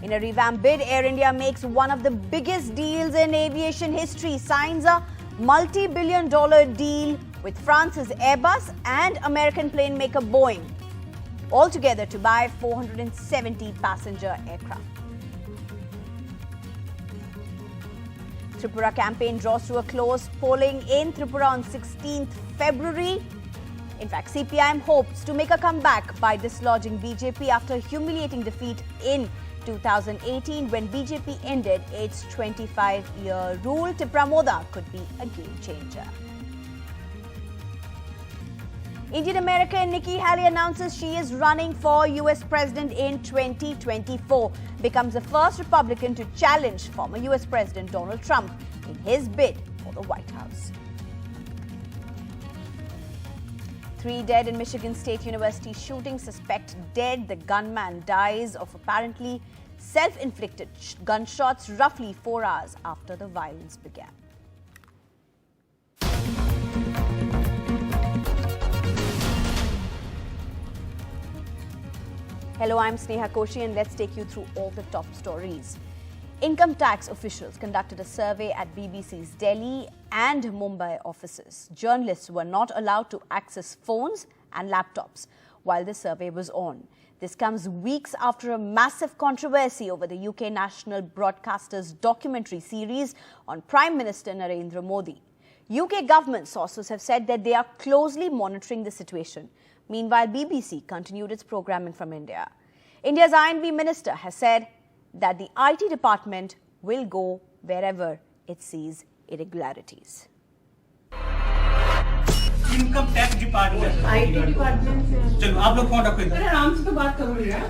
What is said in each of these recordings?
In a revamped bid, Air India makes one of the biggest deals in aviation history, signs a multi-billion-dollar deal with France's Airbus and American plane maker Boeing, altogether to buy 470 passenger aircraft. Tripura campaign draws to a close, polling in Tripura on 16th February. In fact, CPIM hopes to make a comeback by dislodging BJP after humiliating defeat in 2018 when BJP ended its 25-year rule. Tripura Moda could be a game changer. Indian American Nikki Haley announces she is running for US President in 2024, becomes the first Republican to challenge former US President Donald Trump in his bid for the White House. 3 dead in Michigan State University shooting. Suspect dead. The gunman dies of apparently self-inflicted gunshots roughly 4 hours after the violence began. Hello, I'm Sneha Koshi and let's take you through all the top stories. Income tax officials conducted a survey at BBC's Delhi and Mumbai offices. Journalists were not allowed to access phones and laptops while the survey was on. This comes weeks after a massive controversy over the UK national broadcaster's documentary series on Prime Minister Narendra Modi. UK government sources have said that they are closely monitoring the situation. Meanwhile, BBC continued its programming from India. India's I&B minister has said that the IT department will go wherever it sees irregularities. Income tax department IT department चलो आप लोग phone रखो अरे आराम से तो बात करो यार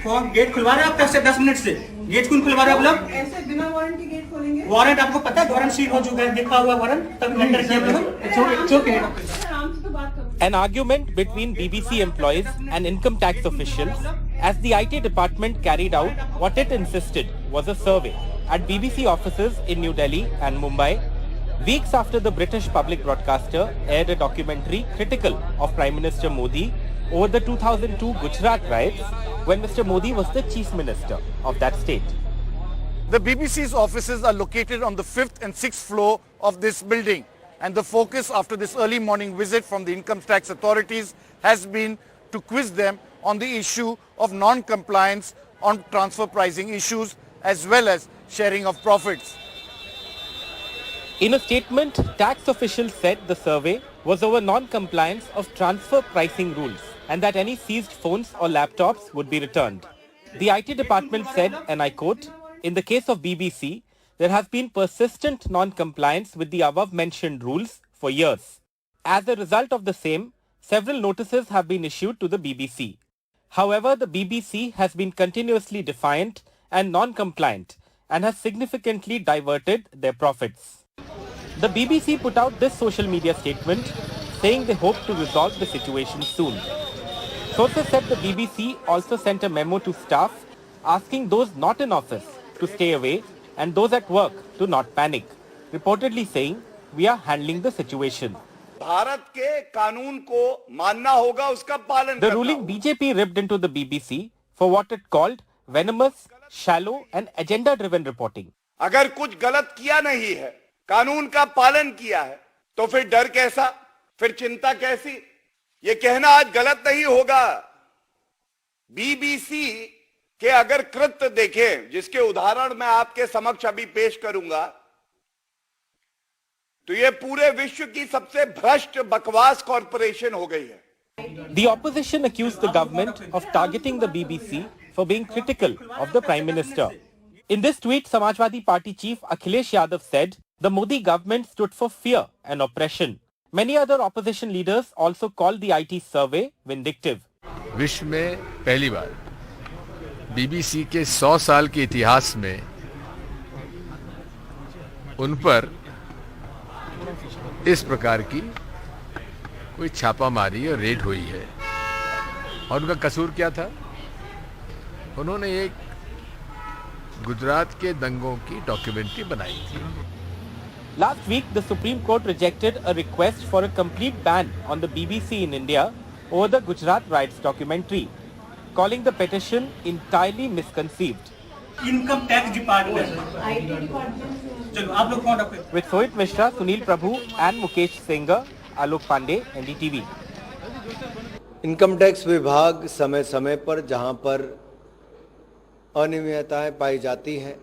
फोन गेट खुलवा रहे हैं आप कैसे 10 मिनट से गेट कौन खुलवा रहे हैं आप लोग ऐसे बिना वारंट के गेट खोलेंगे वारंट आपको पता है वारंट सील हो चुका है देखा हुआ वारंट तब अंदर किया लोग ओके आराम से तो बात करो An argument between BBC employees and income tax officials as the IT department carried out what it insisted was a survey at BBC offices in New Delhi and Mumbai, weeks after the British public broadcaster aired a documentary critical of Prime Minister Modi over the 2002 Gujarat riots when Mr. Modi was the chief minister of that state. The BBC's offices are located on the 5th and 6th floor of this building. And the focus after this early morning visit from the income tax authorities has been to quiz them on the issue of non-compliance on transfer pricing issues as well as sharing of profits. In a statement, tax officials said the survey was over non-compliance of transfer pricing rules and that any seized phones or laptops would be returned. The IT department said, and I quote, "In the case of BBC, there has been persistent non-compliance with the above-mentioned rules for years. As a result of the same, several notices have been issued to the BBC. However, the BBC has been continuously defiant and non-compliant and has significantly diverted their profits." The BBC put out this social media statement saying they hope to resolve the situation soon. Sources said the BBC also sent a memo to staff asking those not in office to stay away and those at work to not panic, reportedly saying, "We are handling the situation." Bharat के कानून को मानना होगा उसका पालन The ruling BJP ripped into the BBC for what it called venomous, shallow and agenda-driven reporting. अगर कुछ गलत किया नहीं है कानून का पालन किया है तो फिर डर कैसा फिर चिंता कैसी ये कहना आज गलत नहीं होगा बीबीसी के अगर कृत्य देखें जिसके उदाहरण मैं आपके समक्ष अभी पेश करूंगा तो ये पूरे विश्व की सबसे भ्रष्ट बकवास कॉर्पोरेशन हो गई है The opposition accused the government of targeting the BBC for being critical of the Prime Minister. In this tweet, Samajwadi Party chief Akhilesh Yadav said, "The Modi government stood for fear and oppression." Many other opposition leaders also called the IT survey vindictive. विश्व में पहली बार BBC के 100 साल के इतिहास में उन पर इस प्रकार की कोई छापामारी और रेड हुई है और उनका कसूर क्या था उन्होंने एक गुजरात के दंगों की डॉक्यूमेंट्री बनाई थी Last week, the Supreme Court rejected a request for a complete ban on the BBC in India over the Gujarat riots documentary, calling the petition entirely misconceived. Income tax department. IT department. चलो आप लोग कौन रखो? With Sohit Mishra, Sunil Prabhu and Mukesh Singh, Alok Pandey, NDTV. Income tax विभाग समय समय पर जहां पर अनियमितताएं पाई जाती हैं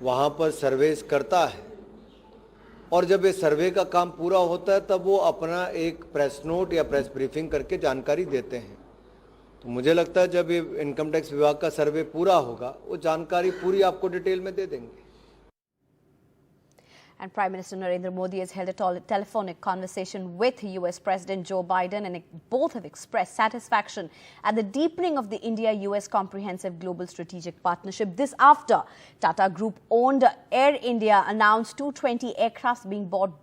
वहां पर सर्वेस करता है और जब ये सर्वे का काम पूरा होता है तब वो अपना एक प्रेस नोट या प्रेस ब्रीफिंग करके जानकारी देते हैं। तो मुझे लगता है जब ये इनकम टैक्स विभाग का सर्वे पूरा होगा वो जानकारी पूरी आपको डिटेल में दे देंगे। And Prime Minister Narendra Modi has held a telephonic conversation with US President Joe Biden, and both have expressed satisfaction at the deepening of the India-US Comprehensive Global Strategic Partnership. This after Tata Group-owned Air India announced 220 aircrafts being bought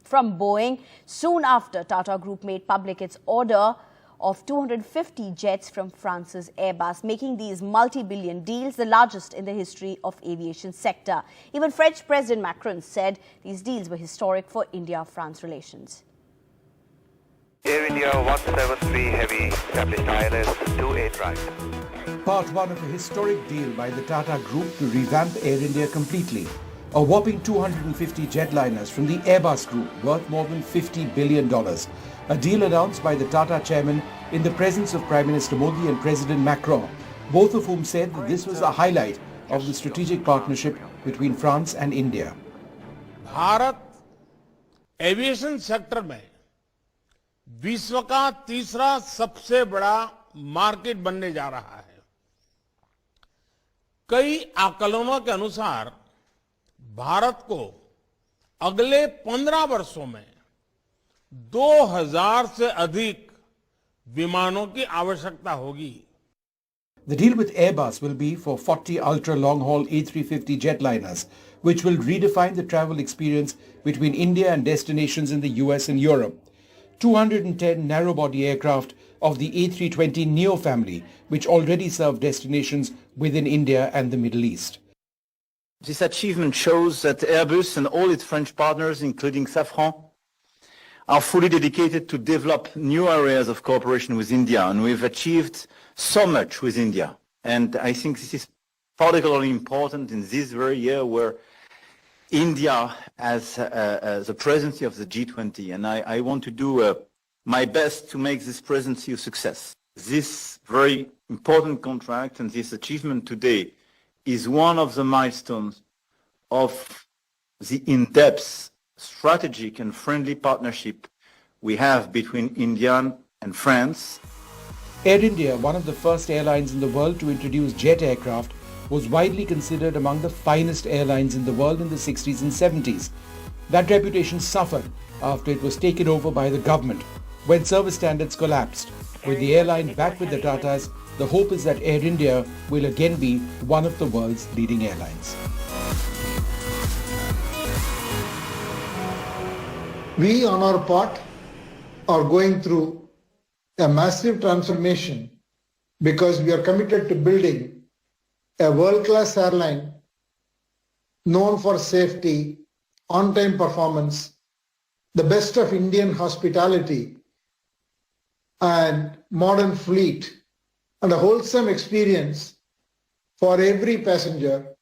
from Boeing. Soon after, Tata Group made public its order of 250 jets from France's Airbus, making these multi-billion deals the largest in the history of aviation sector. Even French President Macron said these deals were historic for India-France relations. Air India 173 Heavy established ILS 28 right. Part one of a historic deal by the Tata Group to revamp Air India completely. A whopping 250 jetliners from the Airbus Group worth more than $50 billion. A deal announced by the Tata chairman in the presence of Prime Minister Modi and President Macron, both of whom said that this was a highlight of the strategic partnership between France and India. Bharat aviation sector में विश्व का तीसरा सबसे बड़ा market बनने जा रहा है। कई आकलनों के अनुसार भारत को अगले 15 वर्षों में 2000 से अधिक विमानों की आवश्यकता होगी। The deal with Airbus will be for 40 ultra-long-haul A350 jetliners, which will redefine the travel experience between India and destinations in the US and Europe. 210 narrow-body aircraft of the A320 Neo family, which already serve destinations within India and the Middle East. This achievement shows that Airbus and all its French partners, including Safran, are fully dedicated to develop new areas of cooperation with India, and we've achieved so much with India. And I think this is particularly important in this very year where India has the presidency of the G20, and I want to do my best to make this presidency a success. This very important contract and this achievement today is one of the milestones of the in-depth strategic and friendly partnership we have between India and France. Air India, one of the first airlines in the world to introduce jet aircraft, was widely considered among the finest airlines in the world in the 60s and 70s. That reputation suffered after it was taken over by the government when service standards collapsed. With the airline back with the Tatas, the hope is that Air India will again be one of the world's leading airlines. We, on our part, are going through a massive transformation because we are committed to building a world-class airline known for safety, on-time performance, the best of Indian hospitality, and modern fleet, and a wholesome experience for every passenger,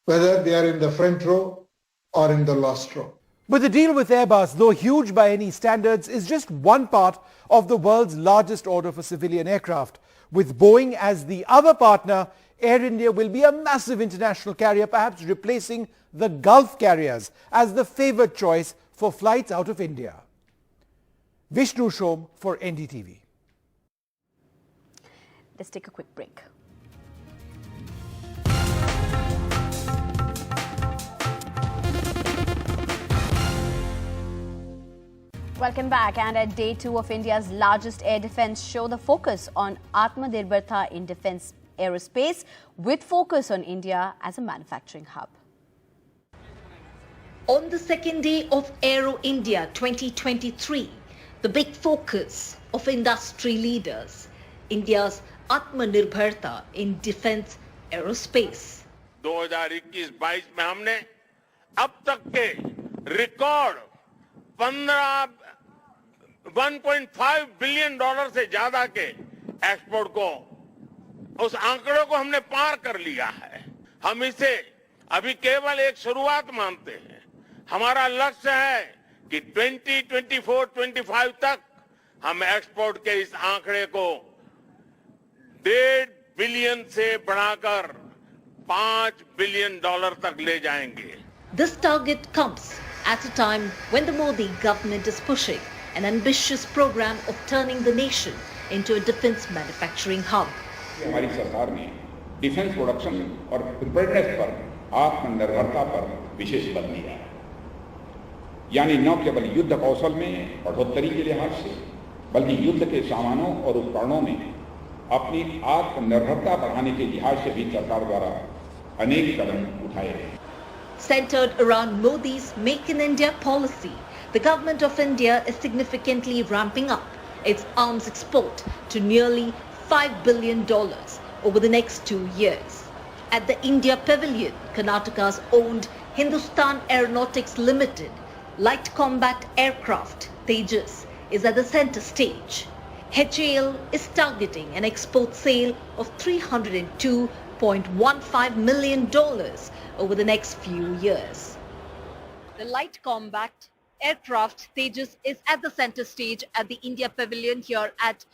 whether they are in the front row or in the last row. But the deal with Airbus, though huge by any standards, is just one part of the world's largest order for civilian aircraft. With Boeing as the other partner, Air India will be a massive international carrier, perhaps replacing the Gulf carriers as the favored choice for flights out of India. Vishnu Shom for NDTV. Let's take a quick break. Welcome back. And at day 2 of India's largest air defence show, the focus on Atmanirbharta in defence aerospace, with focus on India as a manufacturing hub. On the second day of Aero India 2023, the big focus of industry leaders, India's Atmanirbharta in defence aerospace. 2021-22 में हमने अब तक के record 1.5 billion dollar से ज्यादा के export को उस आंकड़े को हमने पार कर लिया है। हम इसे अभी केवल एक शुरुआत मानते हैं। हमारा लक्ष्य है कि 2024-25 तक हम एक्सपोर्ट के इस आंकड़े को $1.5 बिलियन से बढ़ाकर $5 बिलियन तक ले जाएंगे। This target comes at a time when the Modi government is pushing an ambitious program of turning the nation into a defense manufacturing hub. हमारी सरकार ने डिफेंस प्रोडक्शन और प्रिपेयर्डनेस पर, आत्मनिर्भरता पर विशेष बल दिया है। यानी न केवल युद्ध कौशल में बढ़ोतरी के लिहाज से, बल्कि युद्ध के सामानों और उपकरणों में अपनी आत्मनिर्भरता बढ़ाने के लिहाज से भी सरकार द्वारा अनेक कदम उठाए हैं। Centered around Modi's Make in India policy, the government of India is significantly ramping up its arms export to nearly $5 billion over the next 2 years. At the India Pavilion, Karnataka's owned Hindustan Aeronautics Limited light combat aircraft Tejas is at the center stage. HAL is targeting an export sale of $302.15 million over the next few years. The light combat aircraft Tejas is at the center stage at the India Pavilion here at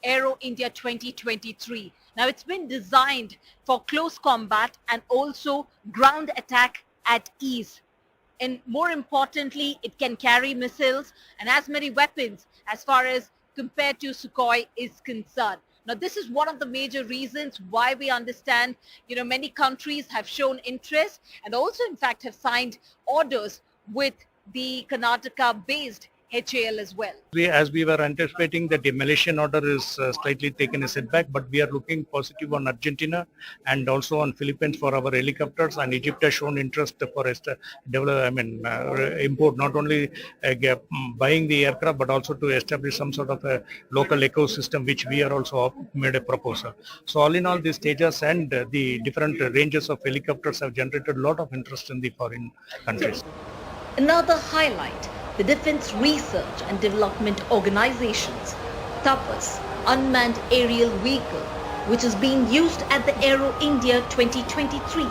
Aero India 2023. Now it's been designed for close combat and also ground attack at ease. And more importantly, it can carry missiles and as many weapons as far as compared to Sukhoi is concerned. Now, this is one of the major reasons why we understand, many countries have shown interest and also, in fact, have signed orders with the Karnataka-based HAL as well. As we were anticipating, the Malaysian order is slightly taken a setback, but we are looking positive on Argentina and also on Philippines for our helicopters, and Egypt has shown interest for import, not only buying the aircraft, but also to establish some sort of a local ecosystem, which we are also made a proposal. So all in all, these stages and the different ranges of helicopters have generated a lot of interest in the foreign countries. Another highlight, the Defence Research and Development Organization's Tapas unmanned aerial vehicle, which is being used at the Aero India 2023,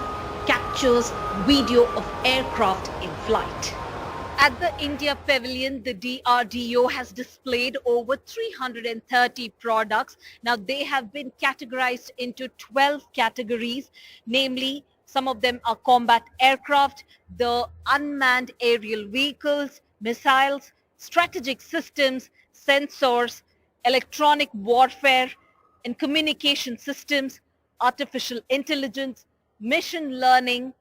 captures video of aircraft in flight. At the India Pavilion, the DRDO has displayed over 330 products. Now, they have been categorized into 12 categories, namely, some of them are combat aircraft, the unmanned aerial vehicles, missiles, strategic systems, sensors, electronic warfare and communication systems, artificial intelligence, machine learning,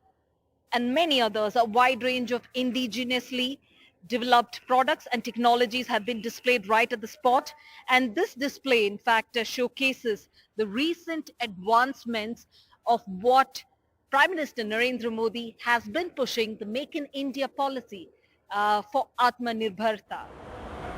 and many others. A wide range of indigenously developed products and technologies have been displayed right at the spot. And this display, in fact, showcases the recent advancements of what Prime Minister Narendra Modi has been pushing, the Make in India policy for Atmanirbharta.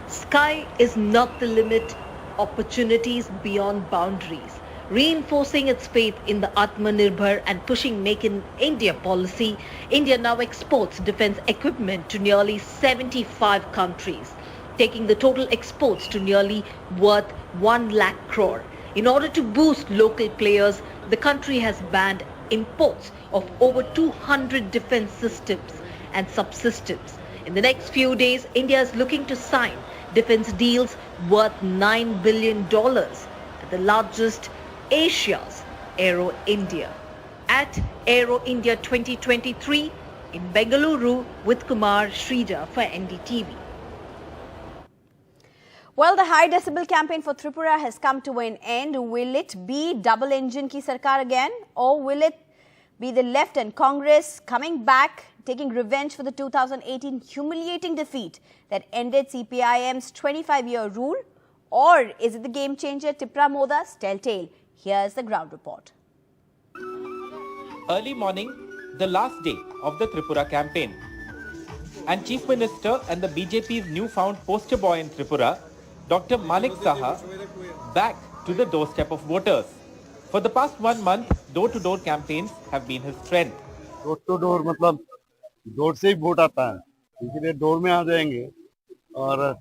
Sky is not the limit, opportunities beyond boundaries. Reinforcing its faith in the Atmanirbhar and pushing Make in India policy, India now exports defense equipment to nearly 75 countries, taking the total exports to nearly worth 1 lakh crore. In order to boost local players, the country has banned imports of over 200 defense systems and subsystems. In the next few days, India is looking to sign defense deals worth $9 billion at the largest Asia's Aero India. At Aero India 2023 in Bengaluru with Kumar Shrija for NDTV. Well, the high decibel campaign for Tripura has come to an end. Will it be double engine ki sarkar again, or will it be the left and Congress coming back, taking revenge for the 2018 humiliating defeat that ended CPIM's 25-year rule? Or is it the game changer Tipra Moda's telltale? Here's the ground report. Early morning, the last day of the Tripura campaign. And Chief Minister and the BJP's newfound poster boy in Tripura, Dr. Manik Saha, back to the doorstep of voters. For the past 1 month, door-to-door campaigns have been his strength. door-to-door मतलब door से ही vote आता है, इसलिए door में आ जाएंगे और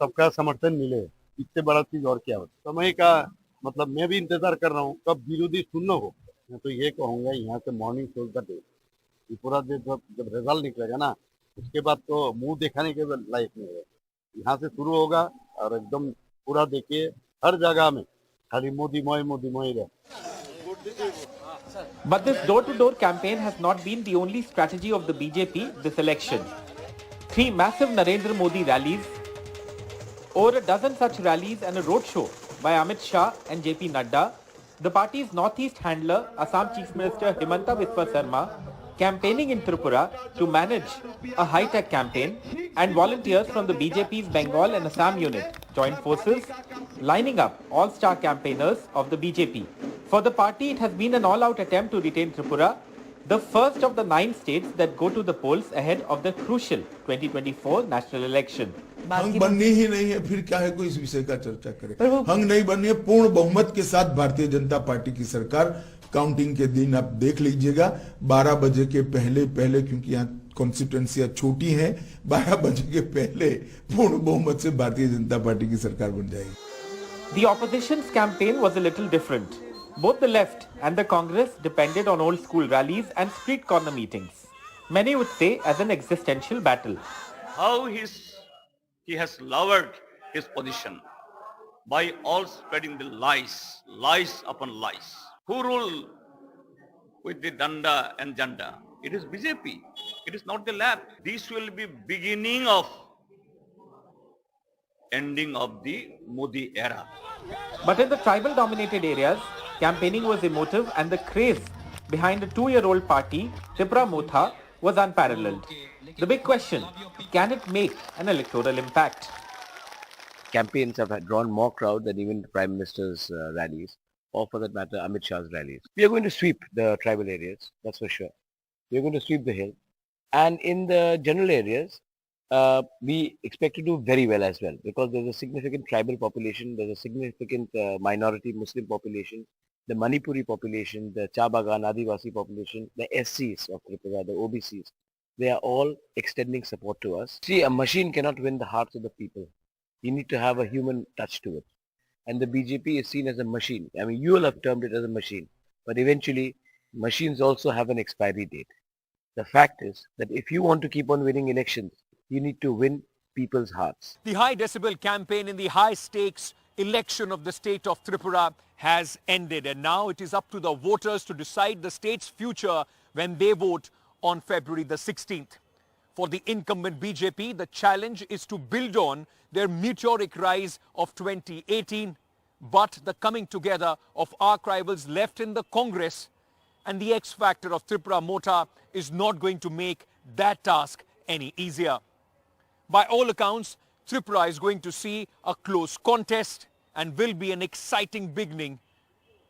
सबका समर्थन मिले, इससे बड़ा चीज और क्या हो। समय का मतलब मैं भी इंतजार कर रहा हूँ कब विरोधी सुनना हो। मैं तो ये कहूँगा यहाँ से मॉर्निंग शो का डे पूरा दिन जब रिजल्ट निकलेगा ना उसके बाद तो मुंह दिखाने के लायक नहीं है। यहाँ से शुरू होगा और एकदम पूरा देखिए हर जगह में खाली मोदी मोई रहे। But this door-to-door campaign has not been the only strategy of the BJP this election. 3 massive Narendra Modi rallies, over a dozen such rallies and a roadshow by Amit Shah and JP Nadda, the party's northeast handler, Assam Chief Minister Himanta Biswa Sarma, campaigning in Tripura to manage a high-tech campaign, and volunteers from the BJP's Bengal and Assam unit joined forces, lining up all-star campaigners of the BJP. For the party, it has been an all-out attempt to retain Tripura, the first of the 9 states that go to the polls ahead of the crucial 2024 national election. हंग बननी ही नहीं है, फिर क्या है कोई इस विषय का चर्चा करे। हंग नहीं बननी है, पूर्ण बहुमत के साथ भारतीय जनता पार्टी की सरकार काउंटिंग के दिन आप देख लीजिएगा 12 बजे के पहले क्योंकि यहाँ कॉन्स्टिट्यूएंसियां छोटी हैं, 12 बजे के पहले पूर्ण बहुमत से भारतीय जनता पार्टी की सरकार बन जाएगी। The opposition's campaign was a little different. Both the left and the Congress depended on old school rallies and street corner meetings. Many would say as an existential battle. How he has lowered his position by all spreading the lies upon lies. Who rule with the danda and janda? It is BJP. It is not the left. This will be beginning of ending of the Modi era. But in the tribal-dominated areas, campaigning was emotive and the craze behind a 2-year-old party, Tripura Motha, was unparalleled. The big question, can it make an electoral impact? Campaigns have drawn more crowd than even the Prime Minister's rallies, or for that matter, Amit Shah's rallies. We are going to sweep the tribal areas, that's for sure. We are going to sweep the hill. And in the general areas, we expect to do very well as well, because there's a significant tribal population, there's a significant minority Muslim population, the Manipuri population, the Chabagan Adivasi population, the SCs of Tripura, the OBCs. They are all extending support to us. See, a machine cannot win the hearts of the people. You need to have a human touch to it. And the BJP is seen as a machine. I mean, you will have termed it as a machine. But eventually, machines also have an expiry date. The fact is that if you want to keep on winning elections, you need to win people's hearts. The high decibel campaign in the high stakes election of the state of Tripura has ended, and now it is up to the voters to decide the state's future when they vote on February the 16th. For the incumbent BJP, the challenge is to build on their meteoric rise of 2018, but the coming together of arch rivals left in the Congress and the X factor of Tripura Motha is not going to make that task any easier. By all accounts, Tripura is going to see a close contest and will be an exciting beginning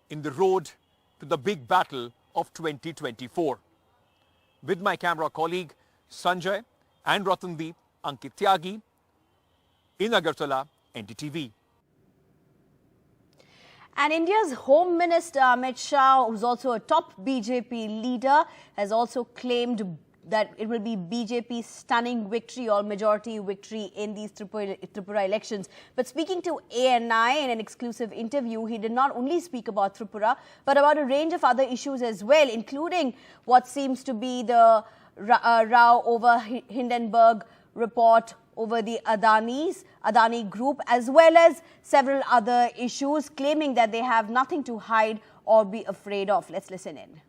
in the road to the big battle of 2024. With my camera colleague Sanjay and Ratandeep, Ankit Tyagi, in Agartala, NDTV. And India's Home Minister Amit Shah, who's also a top BJP leader, has also claimed that it will be BJP's stunning victory or majority victory in these Tripura elections. But speaking to ANI in an exclusive interview, he did not only speak about Tripura, but about a range of other issues as well, including what seems to be the row over Hindenburg report over the Adani group, as well as several other issues, claiming that they have nothing to hide or be afraid of. Let's listen in.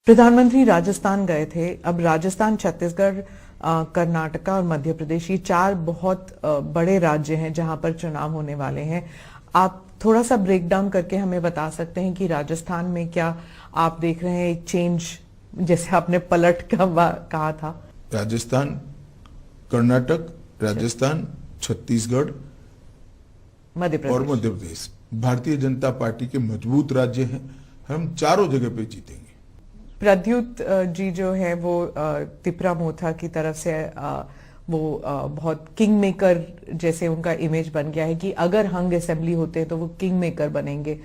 प्रधानमंत्री राजस्थान गए थे। अब राजस्थान, छत्तीसगढ़, कर्नाटक और मध्य प्रदेश, ये 4 बहुत बड़े राज्य हैं जहां पर चुनाव होने वाले हैं। आप थोड़ा सा ब्रेक डाउन करके हमें बता सकते हैं कि राजस्थान में क्या आप देख रहे हैं एक चेंज, जैसे आपने पलट का कहा था? राजस्थान, कर्नाटक, राजस्थान, छत्तीसगढ़ और मध्य प्रदेश भारतीय जनता पार्टी के मजबूत राज्य हैं। हम चारों जगह पे जीतेंगे। प्रद्युत जी जो है वो त्रिपुरा मोथा की तरफ से वो बहुत किंग मेकर जैसे उनका इमेज बन गया है कि अगर हंग असेंबली होते हैं तो वो किंग मेकर बनेंगे।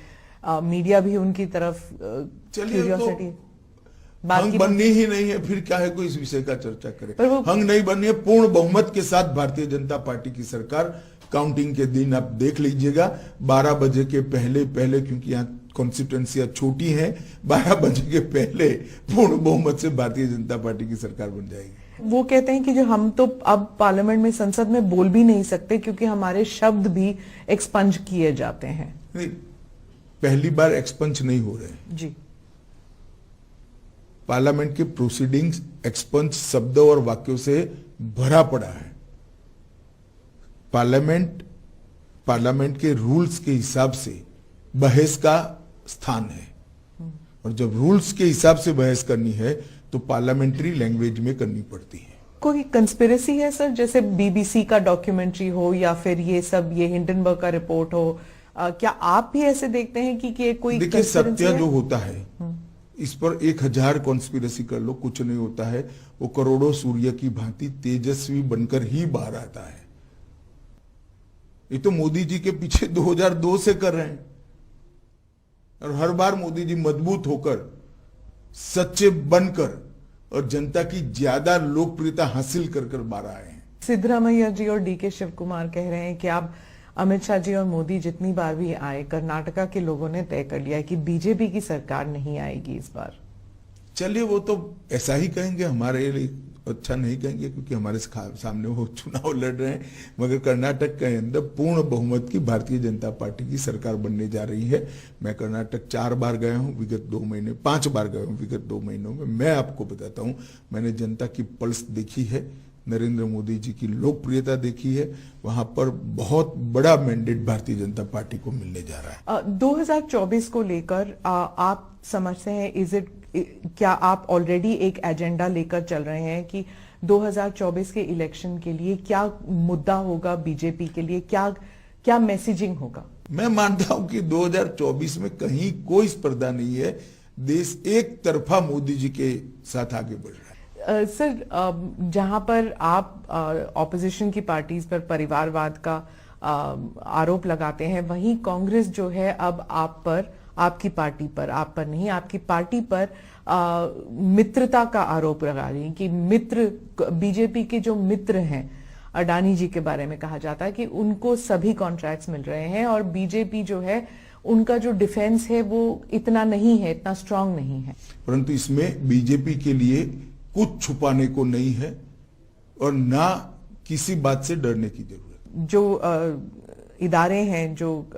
मीडिया भी उनकी तरफ क्यूरियोसिटी हंग बननी ही नहीं है, फिर क्या है कोई इस विषय का चर्चा करे। हंग नहीं बननी है, पूर्ण बहुमत के साथ भारतीय जनता पार्टी की सरकार काउंटिंग के दिन आप देख लीजिएगा 12 बजे के पहले क्योंकि यहाँ कॉन्स्टिट्यूएंसियां छोटी हैं, 12 बजे के पहले पूर्ण बहुमत से भारतीय जनता पार्टी की सरकार बन जाएगी। वो कहते हैं कि जो हम तो अब पार्लियामेंट में, संसद में बोल भी नहीं सकते क्योंकि हमारे शब्द भी एक्सपंज किए जाते हैं। नहीं, पहली बार एक्सपंज नहीं हो रहे जी। पार्लियामेंट के प्रोसीडिंग्स एक्सपंज शब्दों और वाक्यों से भरा पड़ा है। पार्लियामेंट के रूल्स के हिसाब से बहस का स्थान है, और जब रूल्स के हिसाब से बहस करनी है तो पार्लियामेंट्री लैंग्वेज में करनी पड़ती है। कोई कंस्पिरेसी है सर, जैसे बीबीसी का डॉक्यूमेंट्री हो या फिर ये हिंडनबर्ग का रिपोर्ट हो, क्या आप भी ऐसे देखते हैं कि कोई देखिए, सत्य जो होता है इस पर 1000 कॉन्स्पिरेसी कर लो, कुछ नहीं होता है। वो करोड़ों सूर्य की भांति तेजस्वी बनकर ही बाहर आता है। ये तो मोदी जी के पीछे 2002 से कर रहे हैं, और हर बार मोदी जी मजबूत होकर, सच्चे बनकर और जनता की ज्यादा लोकप्रियता हासिल कर बाहर आए हैं। सिद्धरामैया जी और डीके शिव कुमार कह रहे हैं कि आप अमित शाह जी और मोदी जितनी बार भी आए, कर्नाटका के लोगों ने तय कर लिया है कि बीजेपी की सरकार नहीं आएगी इस बार। चलिए, वो तो ऐसा ही कहेंगे, हमारे लिए अच्छा नहीं कहेंगे क्योंकि हमारे सामने वो चुनाव लड़ रहे हैं। मगर कर्नाटक के अंदर पूर्ण बहुमत की भारतीय जनता पार्टी की सरकार बनने जा रही है। मैं कर्नाटक 4 बार गया हूं विगत 2 महीने, 5 बार गया हूं विगत 2 महीनों में। मैं आपको बताता हूं, मैंने जनता की पल्स देखी है, नरेंद्र मोदी जी की लोकप्रियता देखी है। वहां पर बहुत बड़ा मैंडेट भारतीय जनता पार्टी को मिलने जा रहा है। 2024 को लेकर आप समझते हैं, क्या आप ऑलरेडी एक एजेंडा लेकर चल रहे हैं कि 2024 के इलेक्शन के लिए क्या मुद्दा होगा, बीजेपी के लिए क्या मैसेजिंग होगा? मैं मानता हूं कि 2024 में कहीं कोई स्पर्धा नहीं है। देश एक तरफा मोदी जी के साथ आगे बढ़ रहा है। सर, जहां पर आप ऑपोजिशन की पार्टीज पर परिवारवाद का आरोप लगाते हैं, वहीं कांग्रेस जो है अब आपकी पार्टी पर, आप पर नहीं, आपकी पार्टी पर मित्रता का आरोप लगा रही है कि बीजेपी के जो मित्र हैं, अडानी जी के बारे में कहा जाता है कि उनको सभी कॉन्ट्रैक्ट्स मिल रहे हैं और बीजेपी जो है उनका जो डिफेंस है वो इतना नहीं है, इतना स्ट्रांग नहीं है। परंतु इसमें बीजेपी के लिए कुछ छुपाने को नहीं है और ना किसी बात से डरने की जरूरत। जो इदारे हैं, जो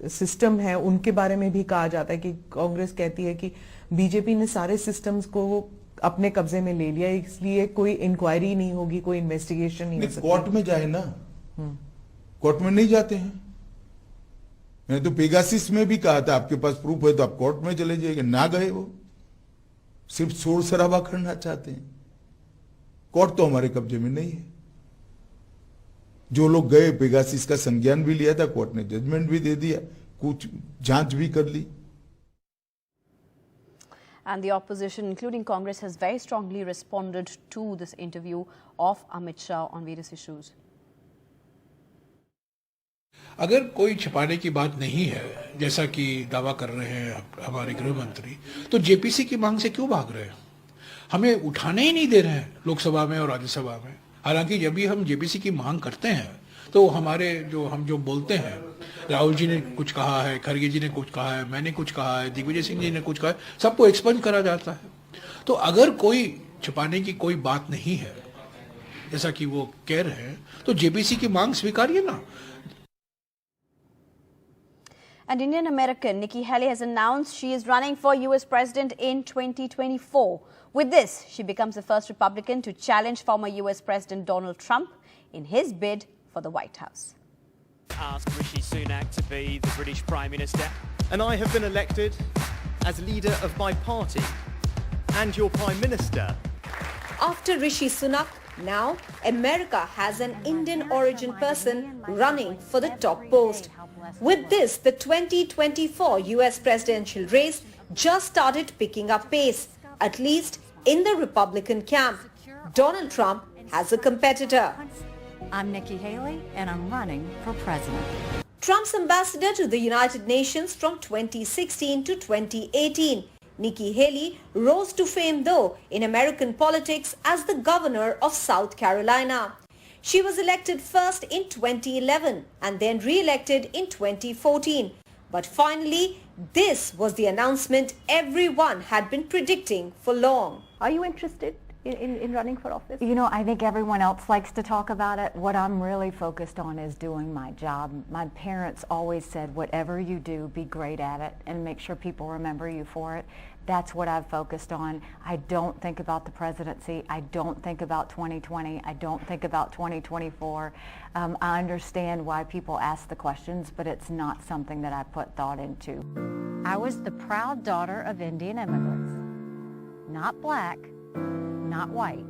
सिस्टम है, उनके बारे में भी कहा जाता है कि कांग्रेस कहती है कि बीजेपी ने सारे सिस्टम्स को अपने कब्जे में ले लिया, इसलिए कोई इंक्वायरी नहीं होगी, कोई इन्वेस्टिगेशन नहीं हो सकता। कोर्ट में जाए ना, कोर्ट में नहीं जाते हैं। मैंने तो पेगासिस में भी कहा था, आपके पास प्रूफ है तो आप कोर्ट में चले जाइए। ना गए, वो सिर्फ शोर शराबा करना चाहते हैं। कोर्ट तो हमारे कब्जे में नहीं है। जो लोग गए, पेगासिस का संज्ञान भी लिया था, कोर्ट ने जजमेंट भी दे दिया, कुछ जांच भी कर ली। And the opposition, including Congress, has very strongly responded to this interview of Amit Shah on various issues. अगर कोई छिपाने की बात नहीं है, जैसा कि दावा कर रहे हैं हमारे गृह मंत्री, तो जेपीसी की मांग से क्यों भाग रहे हैं? हमें उठाने ही नहीं दे रहे हैं लोकसभा में और राज्यसभा में। हालांकि जब भी हम जेपीसी की मांग करते हैं तो हमारे हम जो बोलते हैं, राहुल जी ने कुछ कहा है, खड़गे जी ने कुछ कहा है, मैंने कुछ कहा है, दिग्विजय सिंह जी ने कुछ कहा है, सबको एक्सपंज करा जाता है। तो अगर कोई छिपाने की कोई बात नहीं है, जैसा कि वो कह रहे हैं, तो जेपीसी की मांग स्वीकारिए ना। And Indian American Nikki Haley has announced she is running for US President in 2024. With this, she becomes the first Republican to challenge former US President Donald Trump in his bid for the White House. Asked Rishi Sunak to be the British Prime Minister. And I have been elected as leader of my party and your Prime Minister. After Rishi Sunak, now America has an Indian origin person running for the top post. With this, the 2024 US presidential race just started picking up pace, at least in the Republican camp. Donald Trump has a competitor. I'm Nikki Haley, and I'm running for president. Trump's ambassador to the United Nations from 2016 to 2018. Nikki Haley rose to fame, though, in American politics as the governor of South Carolina. She was elected first in 2011 and then re-elected in 2014. But finally, this was the announcement everyone had been predicting for long. Are you interested in running for office? You know, I think everyone else likes to talk about it. What I'm really focused on is doing my job. My parents always said, whatever you do, be great at it and make sure people remember you for it. That's what I've focused on. I don't think about the presidency. I don't think about 2020. I don't think about 2024. I understand why people ask the questions, but it's not something that I put thought into. I was the proud daughter of Indian immigrants. Not black, not white.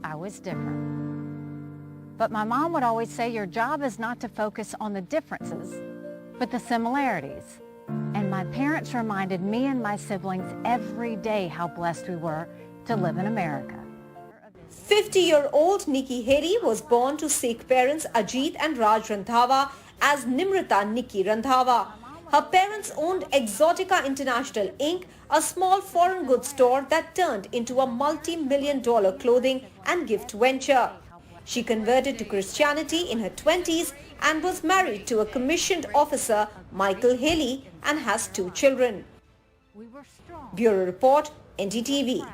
I was different. But my mom would always say, your job is not to focus on the differences, but the similarities. And my parents reminded me and my siblings every day how blessed we were to live in America. 50-year-old Nikki Haley was born to Sikh parents Ajit and Raj Randhawa as Nimrata Nikki Randhawa. Her parents owned Exotica International Inc., a small foreign goods store that turned into a multi-million-dollar clothing and gift venture. She converted to Christianity in her 20s and was married to a commissioned officer, Michael Haley, and has 2 children. Bureau Report, NDTV.